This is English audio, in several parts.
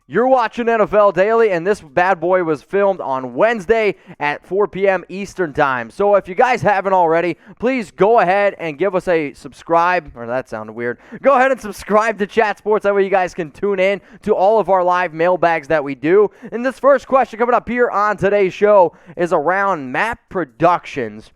You're watching NFL Daily, and this bad boy was filmed on Wednesday at 4 p.m. Eastern Time. So if you guys haven't already, please go ahead and give us a subscribe. Or that sounded weird. Go ahead and subscribe to Chat Sports. That way you guys can tune in to all of our live mailbags that we do. And this first question coming up here on today's show is around Map Productions.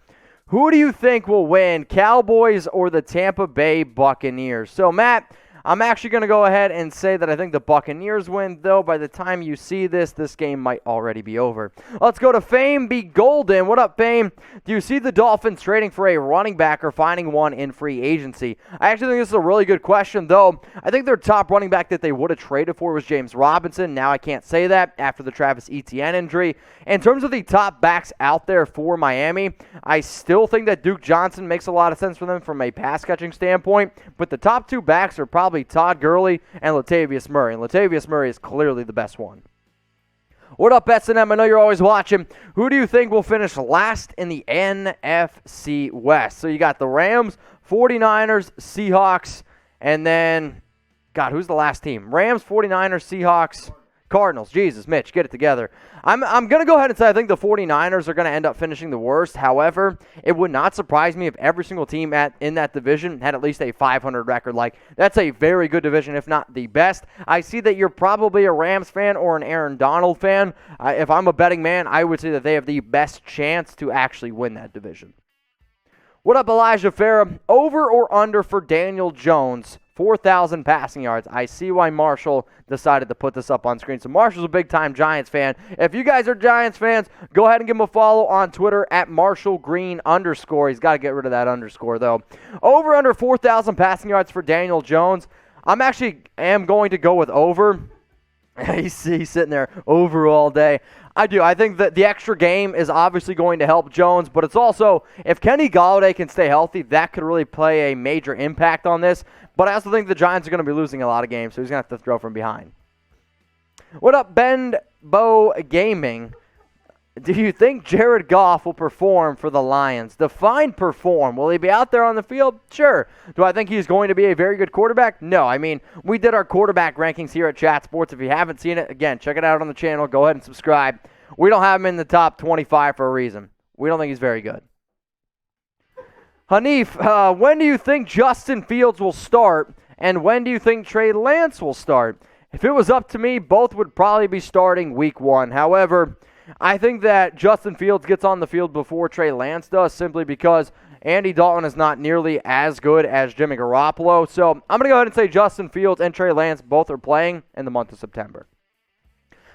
Who do you think will win, Cowboys or the Tampa Bay Buccaneers? So, Matt, I'm actually going to go ahead and say that I think the Buccaneers win, though by the time you see this game might already be over. Let's go to Fame Be Golden. What up, Fame? Do you see the Dolphins trading for a running back or finding one in free agency? I actually think this is a really good question, though. I think their top running back that they would have traded for was James Robinson. Now I can't say that after the Travis Etienne injury. In terms of the top backs out there for Miami, I still think that Duke Johnson makes a lot of sense for them from a pass-catching standpoint, but the top two backs are probably Todd Gurley and Latavius Murray, and Latavius Murray is clearly the best one. What up, S&M? I know you're always watching. Who do you think will finish last in the NFC West? So you got the Rams, 49ers, Seahawks, and then, God, who's the last team? Rams, 49ers, Seahawks, Cardinals. Jesus, Mitch, get it together. I'm going to go ahead and say I think the 49ers are going to end up finishing the worst. However, it would not surprise me if every single team in that division had at least a 500 record. Like, that's a very good division, if not the best. I see that you're probably a Rams fan or an Aaron Donald fan. If I'm a betting man, I would say that they have the best chance to actually win that division. What up, Elijah Farah? Over or under for Daniel Jones? 4,000 passing yards. I see why Marshall decided to put this up on screen. So Marshall's a big-time Giants fan. If you guys are Giants fans, go ahead and give him a follow on Twitter at MarshallGreen_. He's got to get rid of that underscore, though. Over under 4,000 passing yards for Daniel Jones. am going to go with over. He's sitting there over all day. I do. I think that the extra game is obviously going to help Jones, but it's also, if Kenny Golladay can stay healthy, that could really play a major impact on this. But I also think the Giants are going to be losing a lot of games, so he's going to have to throw from behind. What up, Ben Bo Gaming? Do you think Jared Goff will perform for the Lions? Define perform. Will he be out there on the field? Sure. Do I think he's going to be a very good quarterback? No. I mean, we did our quarterback rankings here at Chat Sports. If you haven't seen it, again, check it out on the channel. Go ahead and subscribe. We don't have him in the top 25 for a reason. We don't think he's very good. Hanif, when do you think Justin Fields will start, and when do you think Trey Lance will start? If it was up to me, both would probably be starting week 1. However, I think that Justin Fields gets on the field before Trey Lance does, simply because Andy Dalton is not nearly as good as Jimmy Garoppolo. So I'm going to go ahead and say Justin Fields and Trey Lance both are playing in the month of September.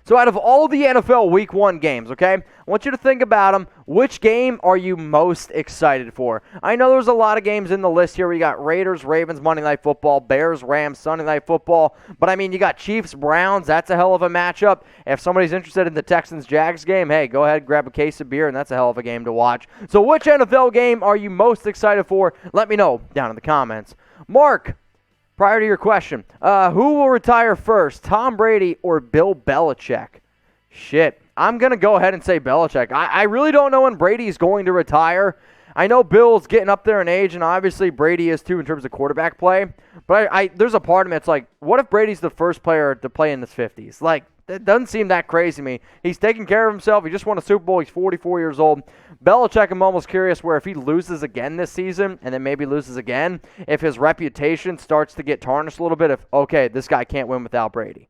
So out of all the NFL Week 1 games, okay, I want you to think about them. Which game are you most excited for? I know there's a lot of games in the list here. We got Raiders, Ravens, Monday Night Football, Bears, Rams, Sunday Night Football. But, I mean, you got Chiefs, Browns. That's a hell of a matchup. If somebody's interested in the Texans-Jags game, hey, go ahead, grab a case of beer, and that's a hell of a game to watch. So which NFL game are you most excited for? Let me know down in the comments. Mark, prior to your question, who will retire first, Tom Brady or Bill Belichick? Shit, I'm going to go ahead and say Belichick. I really don't know when Brady is going to retire. I know Bill's getting up there in age, and obviously Brady is too in terms of quarterback play. But there's a part of me that's like, what if Brady's the first player to play in his 50s? Like, that doesn't seem that crazy to me. He's taking care of himself. He just won a Super Bowl. He's 44 years old. Belichick, I'm almost curious where if he loses again this season and then maybe loses again, if his reputation starts to get tarnished a little bit, if, okay, this guy can't win without Brady.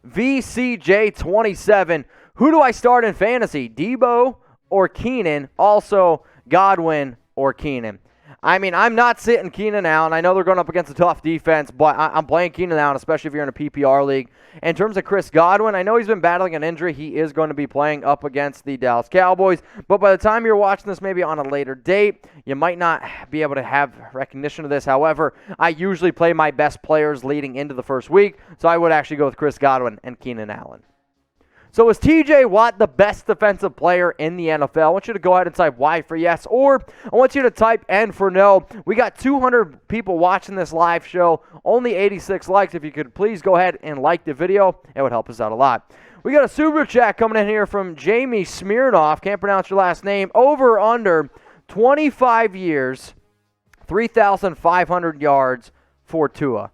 VCJ27, who do I start in fantasy, Deebo or Keenan? Also, Gowdwin or Keenan? I mean, I'm not sitting Keenan out, and I know they're going up against a tough defense, but I'm playing Keenan out, especially if you're in a PPR league. In terms of Chris Godwin, I know he's been battling an injury. He is going to be playing up against the Dallas Cowboys, but by the time you're watching this maybe on a later date, you might not be able to have recognition of this. However, I usually play my best players leading into the first week, so I would actually go with Chris Godwin and Keenan Allen. So is TJ Watt the best defensive player in the NFL? I want you to go ahead and type Y for yes, or I want you to type N for no. We got 200 people watching this live show, only 86 likes. If you could please go ahead and like the video, it would help us out a lot. We got a super chat coming in here from Jamie Smirnoff. Can't pronounce your last name. Over or under 25 years, 3,500 yards for Tua.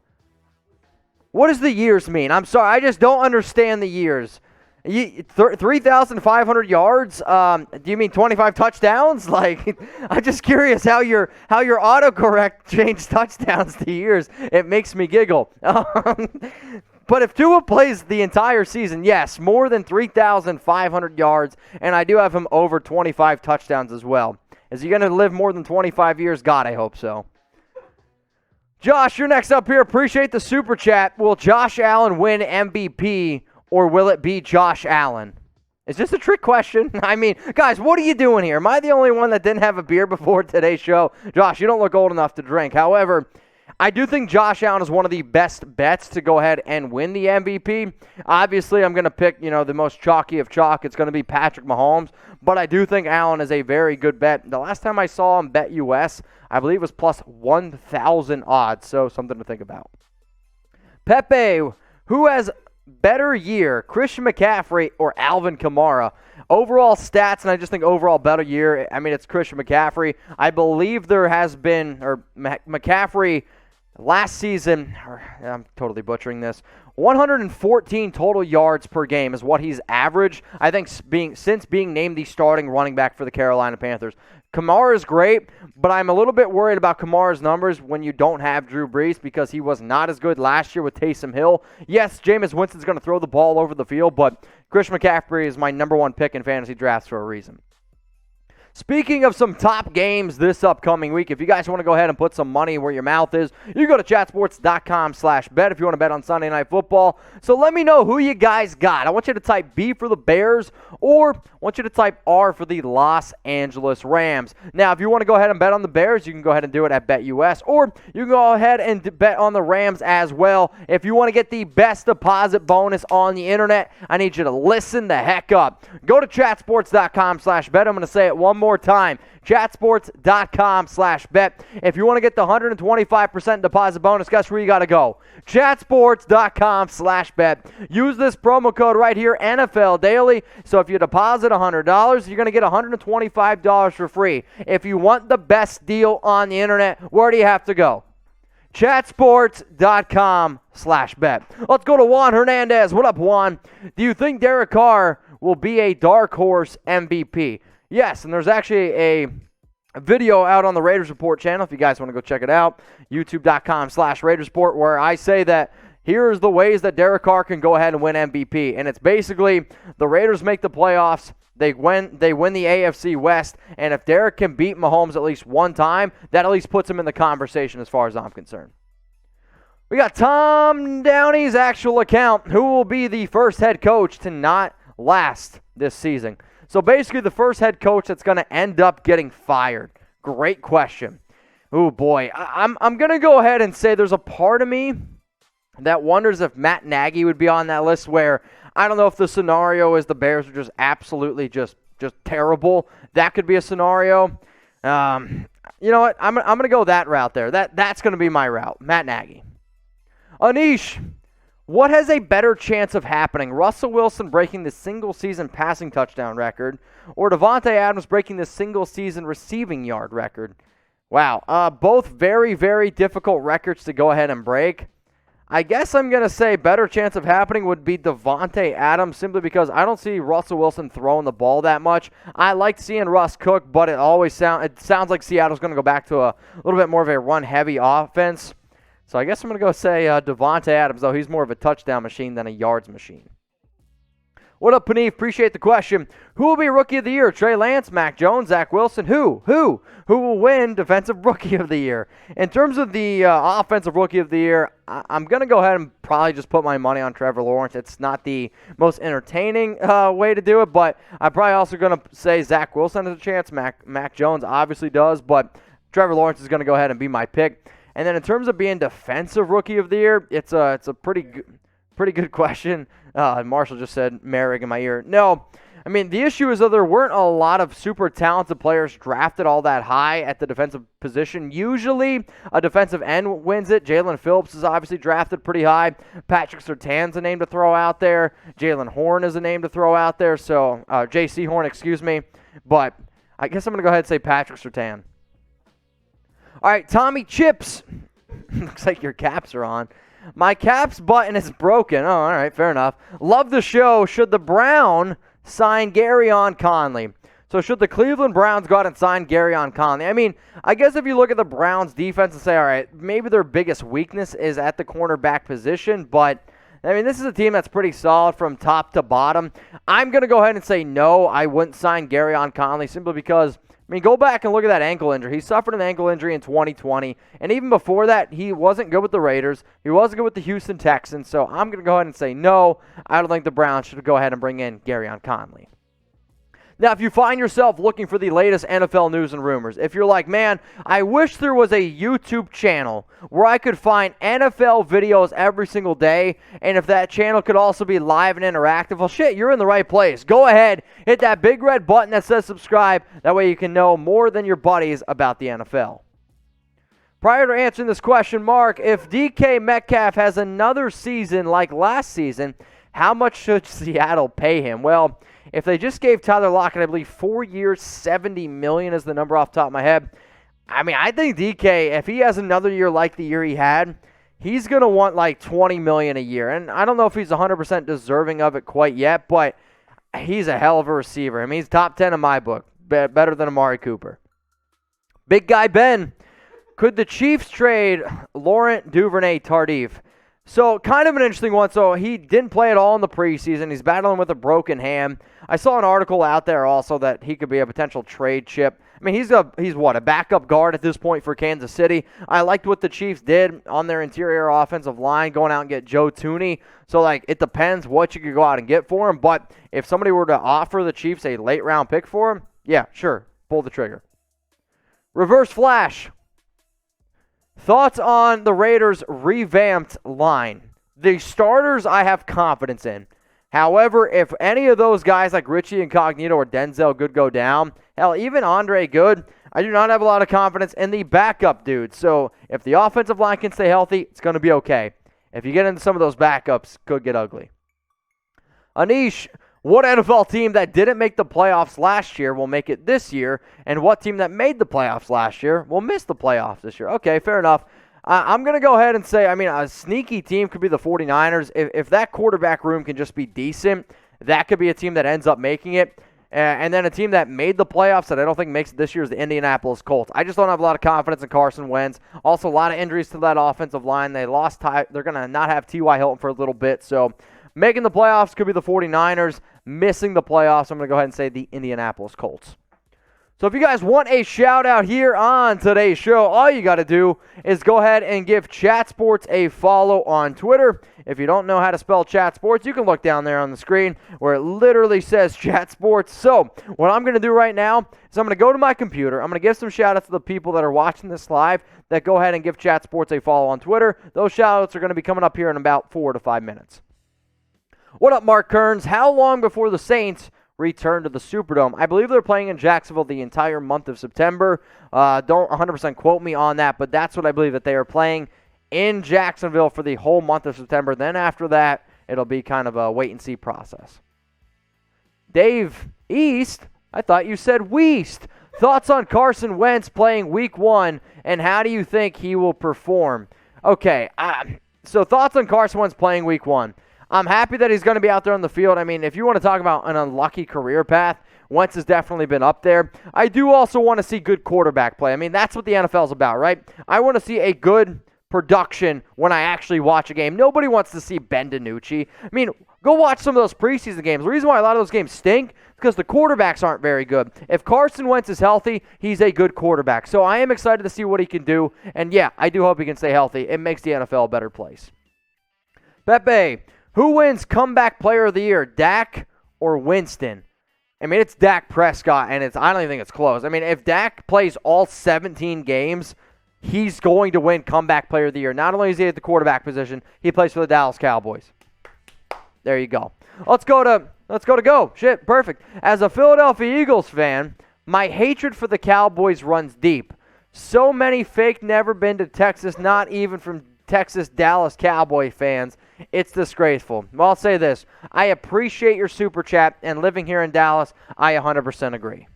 What does the years mean? I'm sorry, I just don't understand the years. 3,500 yards? Do you mean 25 touchdowns? Like, I'm just curious how your autocorrect changed touchdowns to years. It makes me giggle. But if Tua plays the entire season, yes, more than 3,500 yards, and I do have him over 25 touchdowns as well. Is he going to live more than 25 years? God, I hope so. Josh, you're next up here. Appreciate the super chat. Will Josh Allen win MVP? Or will it be Josh Allen? Is this a trick question? I mean, guys, what are you doing here? Am I the only one that didn't have a beer before today's show? Josh, you don't look old enough to drink. However, I do think Josh Allen is one of the best bets to go ahead and win the MVP. Obviously, I'm going to pick, the most chalky of chalk. It's going to be Patrick Mahomes. But I do think Allen is a very good bet. The last time I saw him bet US, I believe it was plus 1,000 odds. So something to think about. Pepe, who has better year, Christian McCaffrey or Alvin Kamara? Overall stats, and I just think overall better year, I mean, it's Christian McCaffrey. I believe there has been, McCaffrey last season, I'm totally butchering this, 114 total yards per game is what he's averaged, I think, since being named the starting running back for the Carolina Panthers. Kamara is great, but I'm a little bit worried about Kamara's numbers when you don't have Drew Brees because he was not as good last year with Taysom Hill. Yes, Jameis Winston's going to throw the ball over the field, but Christian McCaffrey is my number one pick in fantasy drafts for a reason. Speaking of some top games this upcoming week, if you guys want to go ahead and put some money where your mouth is, you go to chatsports.com/bet if you want to bet on Sunday Night Football. So let me know who you guys got. I want you to type B for the Bears, or I want you to type R for the Los Angeles Rams. Now, if you want to go ahead and bet on the Bears, you can go ahead and do it at BetUS, or you can go ahead and bet on the Rams as well. If you want to get the best deposit bonus on the internet, I need you to listen the heck up. Go to chatsports.com/bet. I'm going to say it one more time, chatsports.com/bet. If you want to get the 125% deposit bonus, guess where you got to go? Chatsports.com/bet. Use this promo code right here, NFL Daily. So if you deposit $100, you're going to get $125 for free. If you want the best deal on the internet, where do you have to go? Chatsports.com/bet. Let's go to Juan Hernandez. What up, Juan? Do you think Derek Carr will be a dark horse MVP? Yes, and there's actually a video out on the Raiders Report channel if you guys want to go check it out, youtube.com/Raiders Report, where I say that here's the ways that Derek Carr can go ahead and win MVP. And it's basically the Raiders make the playoffs, they win the AFC West, and if Derek can beat Mahomes at least one time, that at least puts him in the conversation as far as I'm concerned. We got Tom Downey's actual account. Who will be the first head coach to not last this season? So basically the first head coach that's going to end up getting fired. Great question. Oh boy, I'm going to go ahead and say there's a part of me that wonders if Matt Nagy would be on that list, where I don't know if the scenario is the Bears are just absolutely just terrible. That could be a scenario. You know what? I'm going to go that route there. That's going to be my route. Matt Nagy. Anish, what has a better chance of happening? Russell Wilson breaking the single-season passing touchdown record, or Davante Adams breaking the single-season receiving yard record? Wow, both very, very difficult records to go ahead and break. I guess I'm going to say better chance of happening would be Davante Adams, simply because I don't see Russell Wilson throwing the ball that much. I like seeing Russ cook, but it sounds like Seattle's going to go back to a little bit more of a run-heavy offense. So I guess I'm going to go say Davante Adams, though he's more of a touchdown machine than a yards machine. What up, Panif? Appreciate the question. Who will be Rookie of the Year? Trey Lance, Mac Jones, Zach Wilson? Who will win Defensive Rookie of the Year? In terms of the Offensive Rookie of the Year, I'm going to go ahead and probably just put my money on Trevor Lawrence. It's not the most entertaining way to do it, but I'm probably also going to say Zach Wilson has a chance. Mac Jones obviously does, but Trevor Lawrence is going to go ahead and be my pick. And then in terms of being Defensive Rookie of the Year, it's a pretty good question. Marshall just said Merrick in my ear. No, I mean, the issue is that there weren't a lot of super talented players drafted all that high at the defensive position. Usually a defensive end wins it. Jalen Phillips is obviously drafted pretty high. Patrick Surtain's a name to throw out there. Jalen Horn is a name to throw out there. So J.C. Horn, excuse me. But I guess I'm going to go ahead and say Patrick Surtain. All right, Tommy Chips. Looks like your caps are on. My caps button is broken. Oh, all right, fair enough. Love the show. Should the Brown sign Gareon Conley? So should the Cleveland Browns go out and sign Gareon Conley? I mean, I guess if you look at the Browns defense and say, all right, maybe their biggest weakness is at the cornerback position, but I mean, this is a team that's pretty solid from top to bottom. I'm going to go ahead and say no, I wouldn't sign Gareon Conley simply because, I mean, go back and look at that ankle injury. He suffered an ankle injury in 2020, and even before that, he wasn't good with the Raiders. He wasn't good with the Houston Texans, so I'm going to go ahead and say no. I don't think the Browns should go ahead and bring in Gareon Conley. Now, if you find yourself looking for the latest NFL news and rumors, if you're like, man, I wish there was a YouTube channel where I could find NFL videos every single day, and if that channel could also be live and interactive, well, shit, you're in the right place. Go ahead, hit that big red button that says subscribe. That way you can know more than your buddies about the NFL. Prior to answering this question, Mark, if DK Metcalf has another season like last season, how much should Seattle pay him? Well, if they just gave Tyler Lockett, I believe, 4 years, $70 million is the number off the top of my head. I mean, I think DK, if he has another year like the year he had, he's going to want like $20 million a year. And I don't know if he's 100% deserving of it quite yet, but he's a hell of a receiver. I mean, he's top 10 in my book, better than Amari Cooper. Big guy Ben, could the Chiefs trade Laurent Duvernay-Tardif? So, kind of an interesting one. So, he didn't play at all in the preseason. He's battling with a broken hand. I saw an article out there also that he could be a potential trade chip. I mean, he's a backup guard at this point for Kansas City. I liked what the Chiefs did on their interior offensive line, going out and get Joe Thuney. So, like, it depends what you could go out and get for him. But if somebody were to offer the Chiefs a late-round pick for him, yeah, sure, pull the trigger. Reverse Flash. Thoughts on the Raiders' revamped line? The starters I have confidence in. However, if any of those guys like Richie Incognito or Denzel Good go down, hell, even Andre Good, I do not have a lot of confidence in the backup dude. So if the offensive line can stay healthy, it's going to be okay. If you get into some of those backups, it could get ugly. Anish, what NFL team that didn't make the playoffs last year will make it this year? And what team that made the playoffs last year will miss the playoffs this year? Okay, fair enough. I'm going to go ahead and say, I mean, a sneaky team could be the 49ers. If that quarterback room can just be decent, that could be a team that ends up making it. And then a team that made the playoffs that I don't think makes it this year is the Indianapolis Colts. I just don't have a lot of confidence in Carson Wentz. Also, a lot of injuries to that offensive line. They're going to not have T.Y. Hilton for a little bit. So making the playoffs could be the 49ers. Missing the playoffs, I'm going to go ahead and say the Indianapolis Colts. So if you guys want a shout-out here on today's show, all you got to do is go ahead and give Chat Sports a follow on Twitter. If you don't know how to spell Chat Sports, you can look down there on the screen where it literally says Chat Sports. So what I'm going to do right now is I'm going to go to my computer. I'm going to give some shout-outs to the people that are watching this live that go ahead and give Chat Sports a follow on Twitter. Those shout-outs are going to be coming up here in about 4 to 5 minutes. What up, Mark Kearns? How long before the Saints return to the Superdome? I believe they're playing in Jacksonville the entire month of September. Don't 100% quote me on that, but that's what I believe, that they are playing in Jacksonville for the whole month of September. Then after that, it'll be kind of a wait-and-see process. Dave East, I thought you said Weast. Thoughts on Carson Wentz playing Week 1, and how do you think he will perform? Okay, so thoughts on Carson Wentz playing Week 1. I'm happy that he's going to be out there on the field. I mean, if you want to talk about an unlucky career path, Wentz has definitely been up there. I do also want to see good quarterback play. I mean, that's what the NFL is about, right? I want to see a good production when I actually watch a game. Nobody wants to see Ben DiNucci. I mean, go watch some of those preseason games. The reason why a lot of those games stink is because the quarterbacks aren't very good. If Carson Wentz is healthy, he's a good quarterback. So I am excited to see what he can do. And yeah, I do hope he can stay healthy. It makes the NFL a better place. Pepe, who wins comeback player of the year, Dak or Winston? I mean, it's Dak Prescott, and I don't even think it's close. I mean, if Dak plays all 17 games, he's going to win comeback player of the year. Not only is he at the quarterback position, he plays for the Dallas Cowboys. There you go. Let's go to go. Shit, perfect. As a Philadelphia Eagles fan, my hatred for the Cowboys runs deep. So many fake never been to Texas, not even from Texas Dallas Cowboy fans. It's disgraceful. Well, I'll say this. I appreciate your super chat, and living here in Dallas, I 100% agree.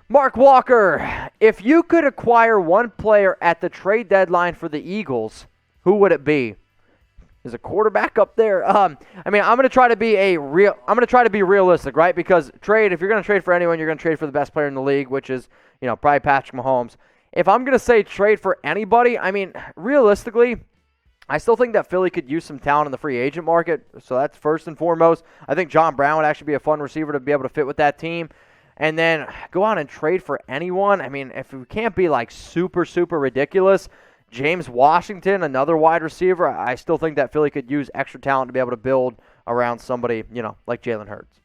Mark Walker, if you could acquire one player at the trade deadline for the Eagles, who would it be? Is a quarterback up there? I mean, I'm gonna try to be realistic, right? Because if you're gonna trade for anyone, you're gonna trade for the best player in the league, which is, probably Patrick Mahomes. If I'm gonna say trade for anybody, I mean, realistically, I still think that Philly could use some talent in the free agent market. So that's first and foremost. I think John Brown would actually be a fun receiver to be able to fit with that team. And then go out and trade for anyone. I mean, if we can't be like super, super ridiculous, James Washington, another wide receiver, I still think that Philly could use extra talent to be able to build around somebody, like Jalen Hurts.